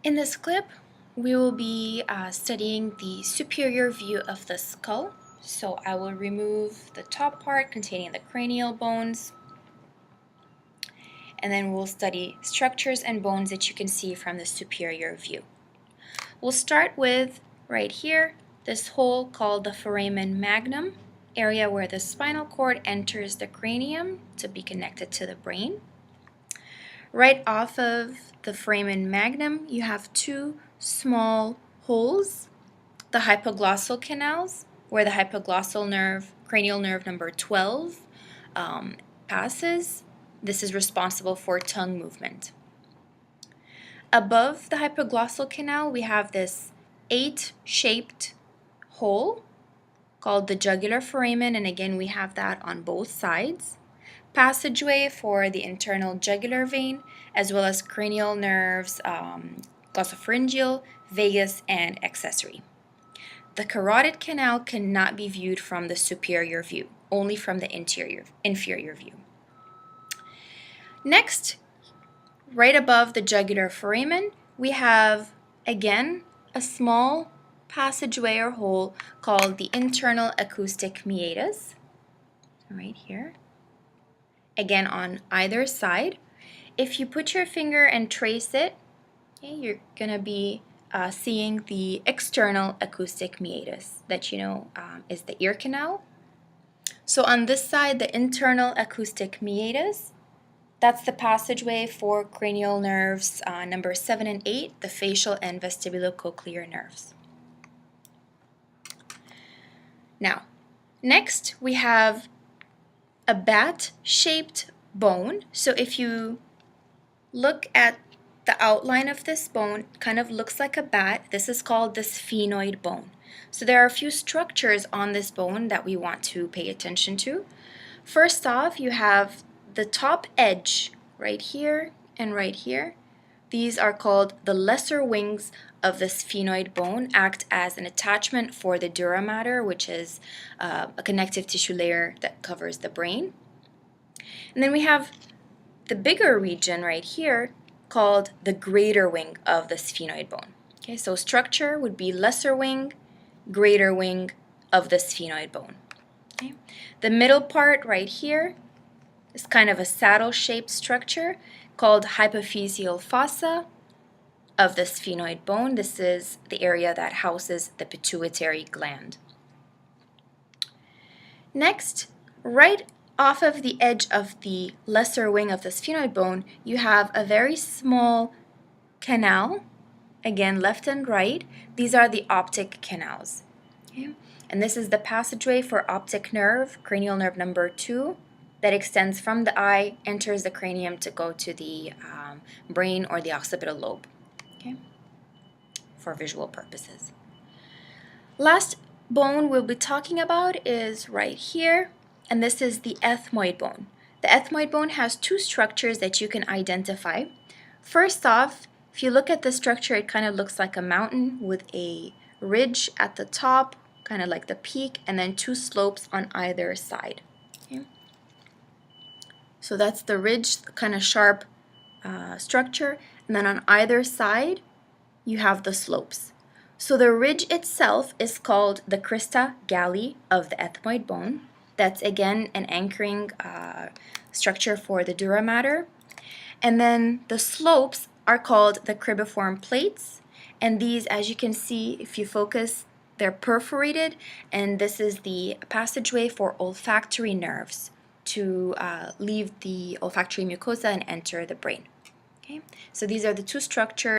In this clip, we will be studying the superior view of the skull. So I will remove the top part containing the cranial bones, and then we'll study structures and bones that you can see from the superior view. We'll start with, right here, this hole called the foramen magnum, area where the spinal cord enters the cranium to be connected to the brain. Right off of the foramen magnum, you have two small holes, the hypoglossal canals, where the hypoglossal nerve, cranial nerve number 12, passes. This is responsible for tongue movement. Above the hypoglossal canal, we have this 8-shaped hole called the jugular foramen, and again, we have that on both sides. Passageway for the internal jugular vein, as well as cranial nerves, glossopharyngeal, vagus, and accessory. The carotid canal cannot be viewed from the superior view, only from the inferior view. Next, right above the jugular foramen, we have, again, a small passageway or hole called the internal acoustic meatus, right here. Again, on either side. If you put your finger and trace it, okay, you're going to be seeing the external acoustic meatus that you know is the ear canal. So on this side, the internal acoustic meatus, that's the passageway for cranial nerves number 7 and 8, the facial and vestibulocochlear nerves. Now, next we have a bat-shaped bone. So if you look at the outline of this bone, it kind of looks like a bat. This is called the sphenoid bone. So there are a few structures on this bone that we want to pay attention to. First off, you have the top edge right here and right here. These are called the lesser wings of the sphenoid bone, act as an attachment for the dura mater, which is a connective tissue layer that covers the brain. And then we have the bigger region right here called the greater wing of the sphenoid bone. Okay, so structure would be lesser wing, greater wing of the sphenoid bone. Okay. The middle part right here is kind of a saddle-shaped structure called hypophyseal fossa of the sphenoid bone. This is the area that houses the pituitary gland. Next, right off of the edge of the lesser wing of the sphenoid bone, you have a very small canal, again left and right. These are the optic canals. Okay? And this is the passageway for optic nerve, cranial nerve number 2, that extends from the eye, enters the cranium to go to the brain or the occipital lobe, okay, for visual purposes. Last bone we'll be talking about is right here, and this is the ethmoid bone. The ethmoid bone has two structures that you can identify. First off, if you look at the structure, it kind of looks like a mountain with a ridge at the top, kind of like the peak, and then two slopes on either side. Okay? So that's the ridge, kind of sharp structure, and then on either side you have the slopes. So the ridge itself is called the crista galli of the ethmoid bone. That's again an anchoring structure for the dura mater. And then the slopes are called the cribriform plates, and these, as you can see, if you focus, they're perforated, and this is the passageway for olfactory nerves to leave the olfactory mucosa and enter the brain. Okay? So these are the two structures